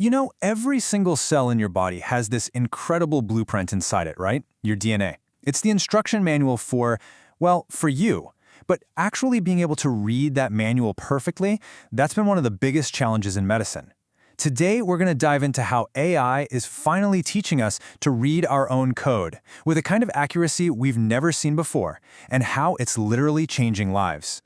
You know, every single cell in your body has this incredible blueprint inside it, right? Your DNA. It's the instruction manual for, well, for you. But actually being able to read that manual perfectly, that's been one of the biggest challenges in medicine. Today, we're going to dive into how AI is finally teaching us to read our own code with a kind of accuracy we've never seen before, and how it's literally changing lives.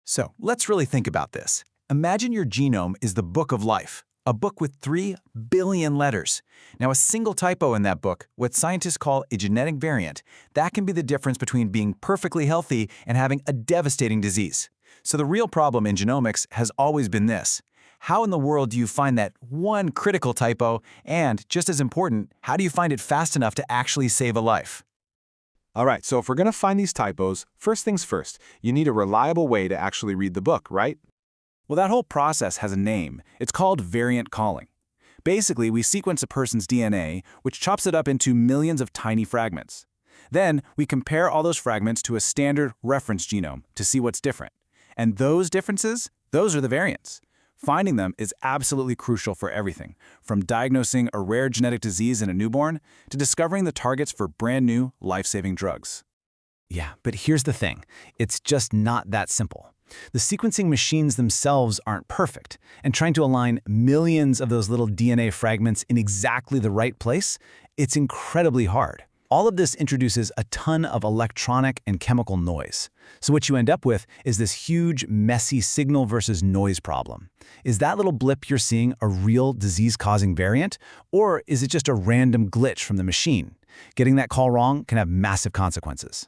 So let's really think about this. Imagine your genome is the book of life, a book with 3 billion letters. Now, a single typo in that book, what scientists call a genetic variant, that can be the difference between being perfectly healthy and having a devastating disease. So the real problem in genomics has always been this. How in the world do you find that one critical typo? And, just as important, how do you find it fast enough to actually save a life? All right, so if we're going to find these typos, first things first, you need a reliable way to actually read the book, right? Well, that whole process has a name. It's called variant calling. Basically, we sequence a person's DNA, which chops it up into millions of tiny fragments. Then, we compare all those fragments to a standard reference genome to see what's different. And those differences, those are the variants. Finding them is absolutely crucial for everything, from diagnosing a rare genetic disease in a newborn to discovering the targets for brand new, life-saving drugs. Yeah, but here's the thing. It's just not that simple. The sequencing machines themselves aren't perfect, and trying to align millions of those little DNA fragments in exactly the right place, it's incredibly hard. All of this introduces a ton of electronic and chemical noise. So what you end up with is this huge, messy signal versus noise problem. Is that little blip you're seeing a real disease-causing variant, or is it just a random glitch from the machine? Getting that call wrong can have massive consequences.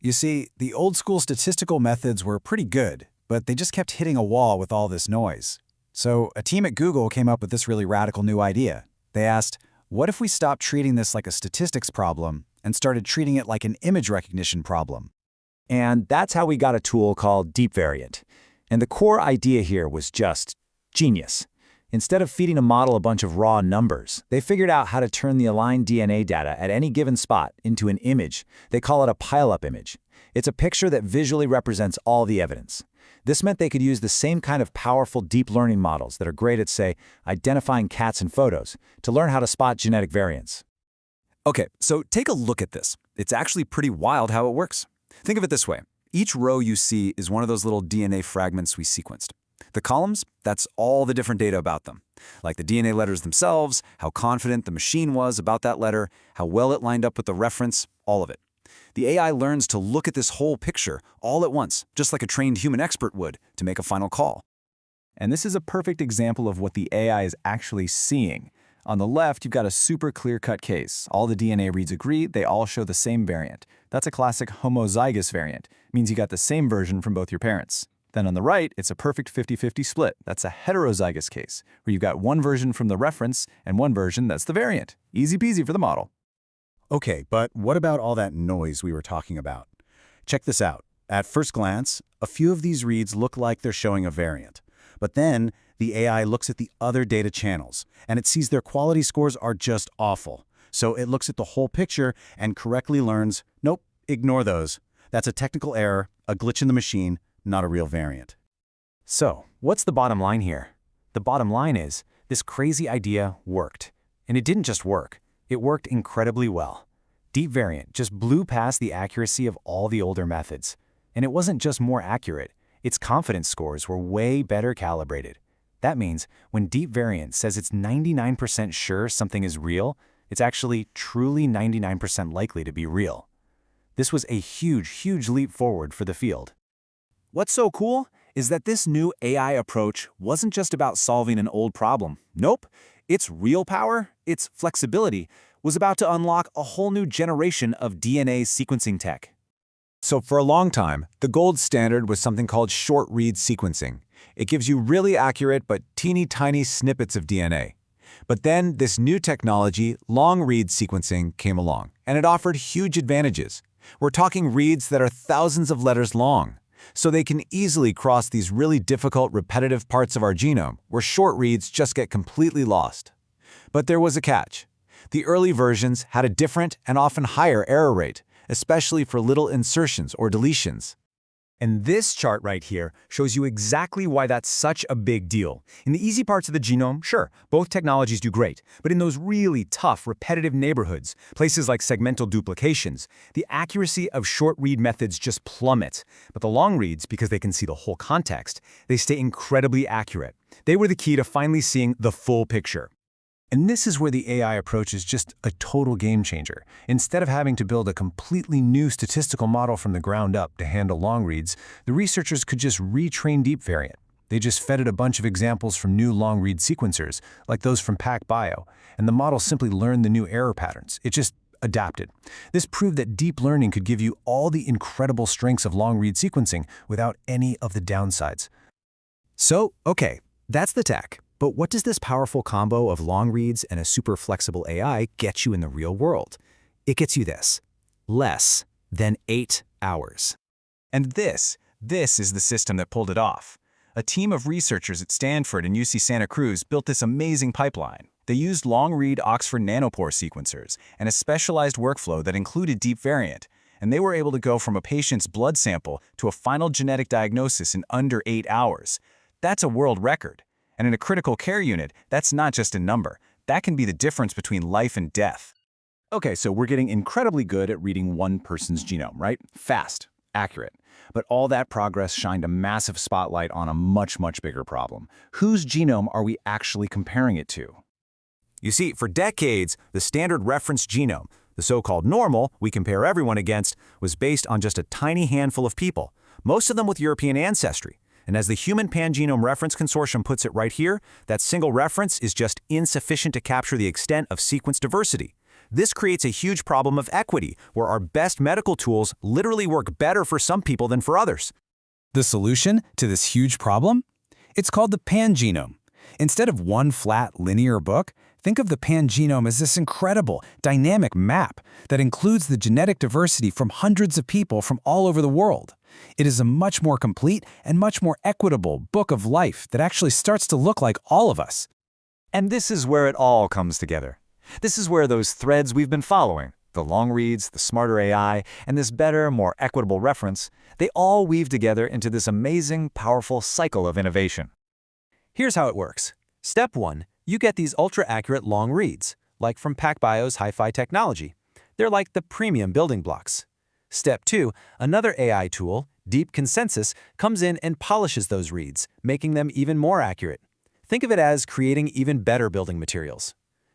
You see, the old-school statistical methods were pretty good, but they just kept hitting a wall with all this noise. So a team at Google came up with this really radical new idea. They asked, what if we stopped treating this like a statistics problem and started treating it like an image recognition problem? And that's how we got a tool called Deep Variant. And the core idea here was just genius. Instead of feeding a model a bunch of raw numbers, they figured out how to turn the aligned DNA data at any given spot into an image. They call it a pile-up image. It's a picture that visually represents all the evidence. This meant they could use the same kind of powerful deep learning models that are great at, say, identifying cats in photos to learn how to spot genetic variants. Okay, so take a look at this. It's actually pretty wild how it works. Think of it this way. Each row you see is one of those little DNA fragments we sequenced. The columns, that's all the different data about them, like the DNA letters themselves, how confident the machine was about that letter, how well it lined up with the reference, all of it. The AI learns to look at this whole picture all at once, just like a trained human expert would, to make a final call. And this is a perfect example of what the AI is actually seeing. On the left, you've got a super clear-cut case. All the DNA reads agree, they all show the same variant. That's a classic homozygous variant. It means you got the same version from both your parents. Then on the right, it's a perfect 50-50 split. That's a heterozygous case, where you've got one version from the reference and one version that's the variant. Easy peasy for the model. Okay, but what about all that noise we were talking about? Check this out. At first glance, a few of these reads look like they're showing a variant. But then, the AI looks at the other data channels, and it sees their quality scores are just awful. So it looks at the whole picture and correctly learns, nope, ignore those. That's a technical error, a glitch in the machine, not a real variant. So, what's the bottom line here? The bottom line is, this crazy idea worked. And it didn't just work. It worked incredibly well. Deep Variant just blew past the accuracy of all the older methods. And it wasn't just more accurate. Its confidence scores were way better calibrated. That means when Deep Variant says it's 99% sure something is real, it's actually truly 99% likely to be real. This was a huge, huge leap forward for the field. What's so cool is that this new AI approach wasn't just about solving an old problem. Nope. Its real power, its flexibility, was about to unlock a whole new generation of DNA sequencing tech. So for a long time, the gold standard was something called short-read sequencing. It gives you really accurate but teeny tiny snippets of DNA. But then this new technology, long-read sequencing, came along, and it offered huge advantages. We're talking reads that are thousands of letters long. So they can easily cross these really difficult, repetitive parts of our genome, where short reads just get completely lost. But there was a catch. The early versions had a different and often higher error rate, especially for little insertions or deletions. And this chart right here shows you exactly why that's such a big deal. In the easy parts of the genome, sure, both technologies do great. But in those really tough, repetitive neighborhoods, places like segmental duplications, the accuracy of short-read methods just plummets. But the long reads, because they can see the whole context, they stay incredibly accurate. They were the key to finally seeing the full picture. And this is where the AI approach is just a total game changer. Instead of having to build a completely new statistical model from the ground up to handle long reads, the researchers could just retrain deep variant. They just fed it a bunch of examples from new long-read sequencers, like those from PacBio, and the model simply learned the new error patterns. It just adapted. This proved that deep learning could give you all the incredible strengths of long-read sequencing without any of the downsides. So, okay, that's the tech. But what does this powerful combo of long reads and a super flexible AI get you in the real world? It gets you this: less than 8 hours. And this is the system that pulled it off. A team of researchers at Stanford and UC Santa Cruz built this amazing pipeline. They used long-read Oxford nanopore sequencers and a specialized workflow that included deep variant, and they were able to go from a patient's blood sample to a final genetic diagnosis in under 8 hours. That's a world record. And in a critical care unit, that's not just a number. That can be the difference between life and death. Okay, so we're getting incredibly good at reading one person's genome, right? Fast, accurate. But all that progress shined a massive spotlight on a much, much bigger problem. Whose genome are we actually comparing it to? You see, for decades, the standard reference genome, the so-called normal we compare everyone against, was based on just a tiny handful of people, most of them with European ancestry. And as the Human Pangenome Reference Consortium puts it right here, that single reference is just insufficient to capture the extent of sequence diversity. This creates a huge problem of equity, where our best medical tools literally work better for some people than for others. The solution to this huge problem? It's called the pangenome. Instead of one flat, linear book, think of the pangenome as this incredible, dynamic map that includes the genetic diversity from hundreds of people from all over the world. It is a much more complete and much more equitable book of life that actually starts to look like all of us. And this is where it all comes together. This is where those threads we've been following, the long reads, the smarter AI, and this better, more equitable reference, they all weave together into this amazing, powerful cycle of innovation. Here's how it works. Step 1, you get these ultra-accurate long reads, like from PacBio's Hi-Fi technology. They're like the premium building blocks. Step 2, another AI tool, Deep Consensus, comes in and polishes those reads, making them even more accurate. Think of it as creating even better building materials.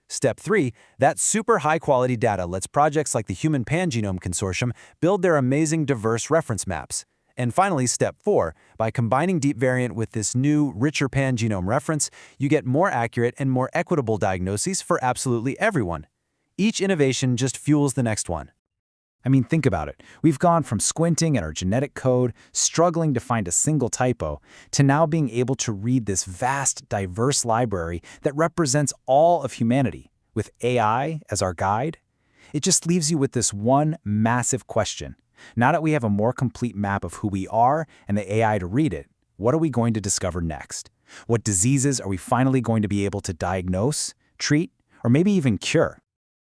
Step 3, that super high-quality data lets projects like the Human Pangenome Consortium build their amazing diverse reference maps. And finally, Step 4, by combining deep variant with this new, richer pangenome reference, you get more accurate and more equitable diagnoses for absolutely everyone. Each innovation just fuels the next one. I mean, think about it. We've gone from squinting at our genetic code, struggling to find a single typo, to now being able to read this vast, diverse library that represents all of humanity, with AI as our guide. It just leaves you with this one massive question. Now that we have a more complete map of who we are and the AI to read it, what are we going to discover next? What diseases are we finally going to be able to diagnose, treat, or maybe even cure?